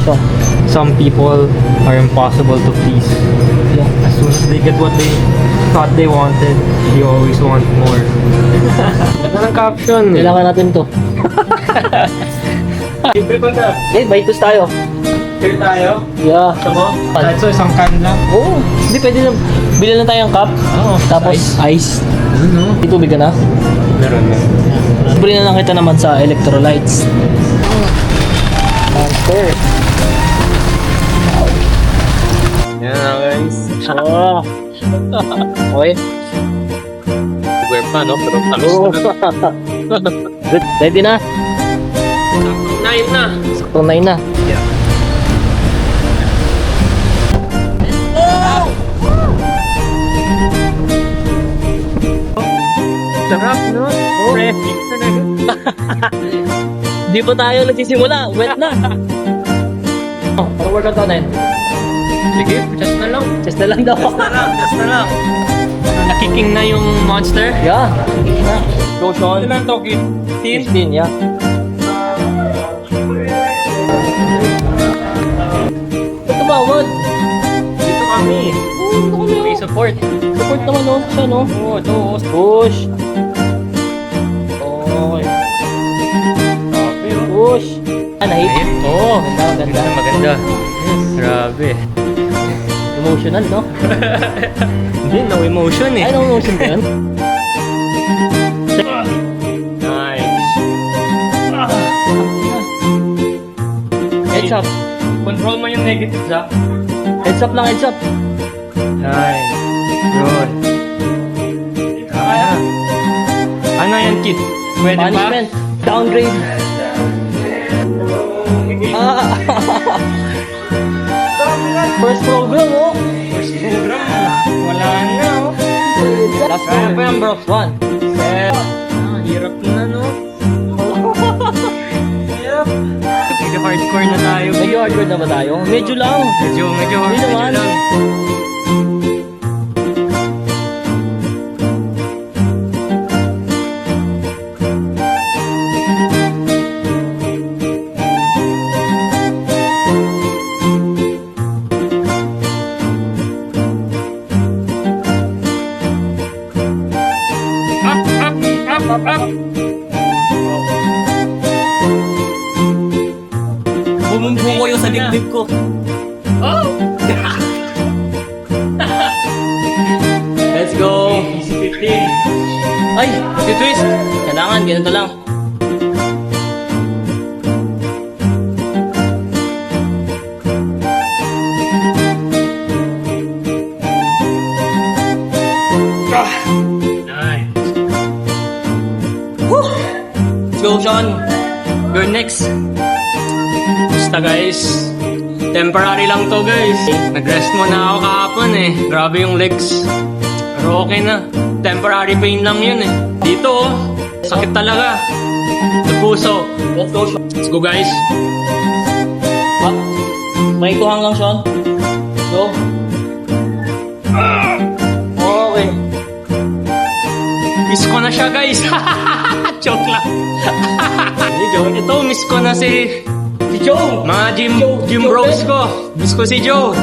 So, Some people are impossible to please. yeah. As soon as they get what they thought they wanted, they always want more. Ganda ng caption. Kailangan natin to. Libre ko na. Okay, baitos tayo. Here tayo. Yeah. Ito mo? Kahit so isang can lang. Oo. Hindi, pwede na. Bilhin lang tayong cup. Oo. Tapos ice. Ano? May tubig ka na. Meron na. Bilhin na lang kita naman sa electrolytes. Monster. Yan na guys. Oh. Okay. Sugar pa no? Pero tamis Oh. na. Good. Ready na? 9 na. Saktong 9 na. Yeah. Sarap no? Oh. Reflex talaga. Di pa tayo nagsisimula. Wet na. Oh, para workout natin. Sige, just na lang. Just na lang daw. Just na lang. Nakiking na yung monster. Yeah. Na. Go, Sean. Ilan to, kid? 15, yeah. Ba't tumawag? Dito kami. May support. Support naman no, siya no? Oo, ito. Push. Okay. Push. Ah, nahit? Oo, ganda, ganda. Maganda. Grabe. Emotional, no? Hindi, no emotion eh. Ay, no emotion ba yun? Nice. Heads up. Control mo yung negatives ha. Heads up lang, heads up. Nice. Good. Kaya. Ano yan, kid? Pwede pa? Punishment. Downgrade. Ah. First program, oh. First program. Wala na, oh. Last Kaya program. pa yan, bro. One. Hirap na, no? Hirap. Medyo hardcore na tayo. Medyo hardcore na ba tayo? Medyo lang. Medyo Hindi medyo naman. lang. Up. Bumumbuko yung sa dibdib ko. Oh! Let's go. Easy 15. Ay, twist. Kailangan, ganito lang. Nice. Let's go, Sean. You're next. Basta guys, temporary lang to guys. Nag-rest muna ako kahapon eh. Grabe yung legs. Pero okay na. Temporary pain lang yun eh. Dito oh, sakit talaga. Sa puso. Let's go, Sean. Let's go guys. Ah, may tuhang lang, Sean. Let's go. Okay. Miss ko na siya guys. Joke lang. Hindi joke. Ito, miss ko na si Joe. mga gym Joe bros Ben. ko. Miss ko si Joe.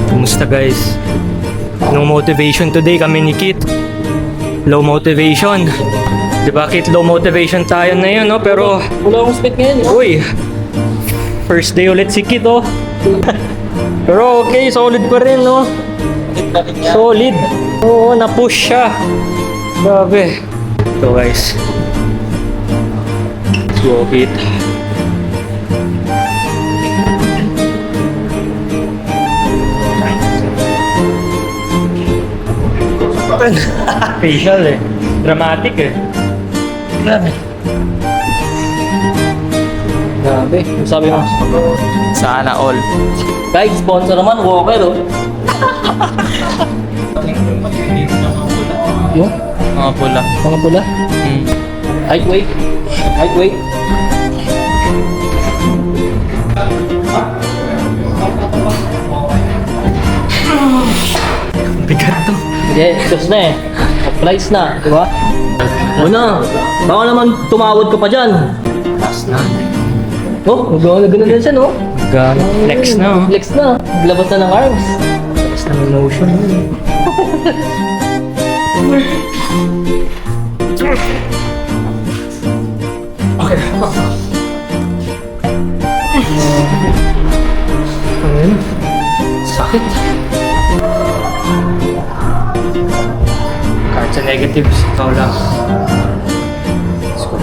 Kumusta guys? No motivation today kami ni Kit. Low motivation. Diba Kit, low motivation tayo na yun, no? Pero, Wala akong spec ngayon, no? uy, first day ulit si Kit, oh. Pero okay, solid pa rin, no? Solid. Oo, na-push siya. Grabe. So guys. Let's go, Kit. Facial eh. Dramatic eh. Grabe. Grabe, yung sabi mo. Sana all. Guys, sponsor naman, Walker, oh. Yung? Mga pula. Mga pula? Height, weight. Height, weight. Bigat to. Hindi, sus na eh. Price na, di ba? Una, baka naman tumawad ka pa dyan. Taas na. Oh, ganun din siya, no? Flex na, oh. Flex na. Labas na ng arms. Flex na ng motion. Okay. Ayun. Sakit. Kahit sa negatives, ikaw lang. Let's go.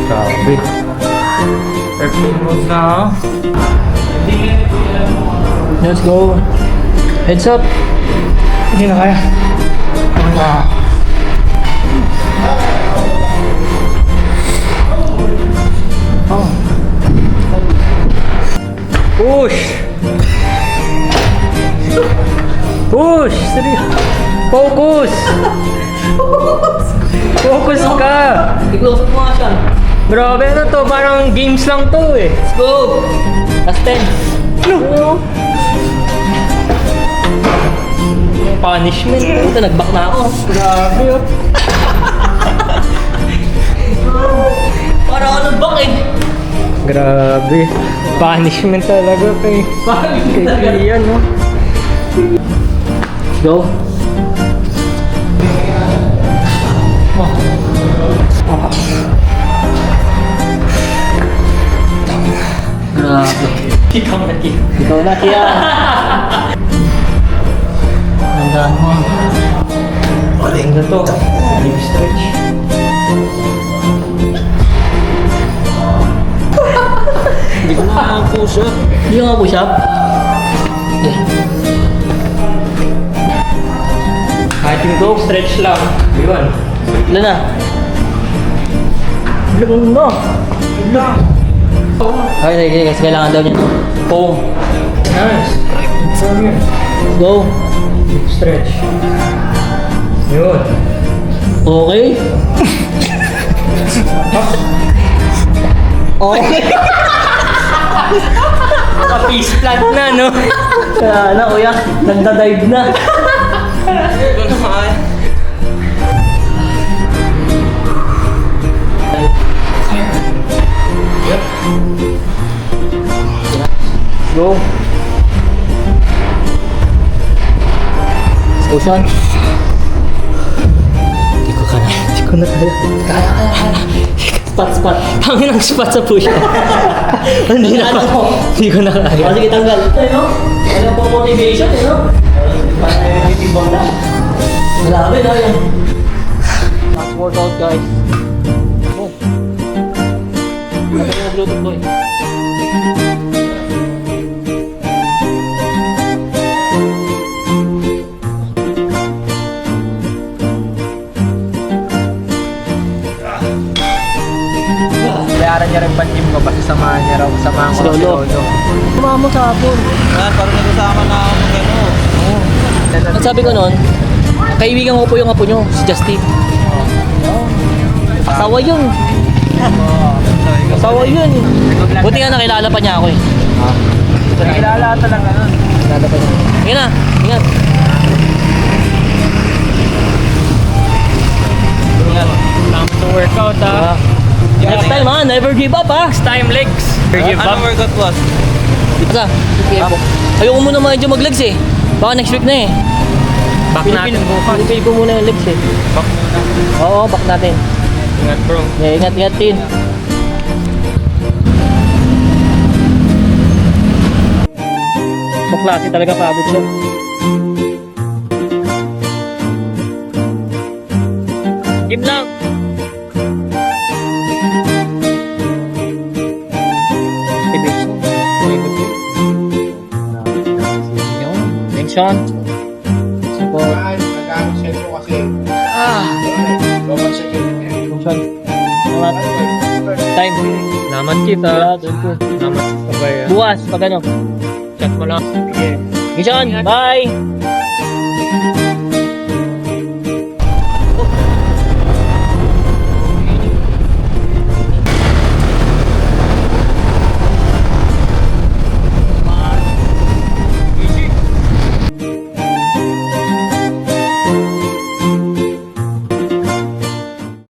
Grabe. Perfect move na, oh. Let's go. Heads up. Hindi na kaya. Push! Push! Focus! Focus ka! I-close mo nga siya. Grabe na to, parang games lang to eh. Let's go. Last 10. No. Punishment. Ito, nag-back na ako. Grabe oh. Para ako nag-back eh. Grabe. Punishment talaga kay Ian, no? Let's go. Grabe. Ikaw na Kim. Ikaw na, Kian. Tandaan mo. Ano to? Deep stretch. Hindi ko na push up. Hindi ko nga push up. Kahit yung go, stretch lang. Yun. Ilan na? Ilan na? Ilan? Okay, sige, kasi kailangan daw niya. Boom. Nice. From here. Let's go. Stretch. Yun. Okay. Okay. Naka-face plant na, no? Kaya na, kuya. Nagda-dive na. Ito naman. Yep. Go. Let's go, Sean. Hindi ko kaya. Hindi ko na kaya. Kaya. Spot. Tangin ang spot sa push. Hindi na ako. Hindi ko na kaya. O, sige, tanggal. Ano? Ano po motivation, ano? Para yung na. Grabe na yun. Last workout, guys. Oh. Ano yung Bluetooth ko eh? Bayaran niya rin pan-gym ko kasi samahan niya raw. Samahan ko Si Lolo. Sumama mo sa hapon. Parang nagkasama na ako ng gano'n. Ang sabi ko noon, kaibigan ko po yung apo nyo, si Justin. Asawa yun. Asawa yun. Buti nga nakilala pa niya ako eh. Nakilala talaga nun. Nakilala pa niya. Sige na, ingat. Time to workout ha. Next time ha, never give up ha. Next time legs. Give up. workout was? Basta, ayoko muna medyo mag-legs eh. Baka next week na eh. Back natin bukas. Pilipil ko muna yung legs eh. Back muna. Oo, back natin. Ingat bro. Yeah, ingat, Tin. Klase talaga pagod siya. Game lang. Activation. Tension. Support. Nag-aaral siya po kasi Ah. Salamat kita. Salamat sa sabay. Bukas, pag ano. Chat mo lang. Sige. Mission, bye!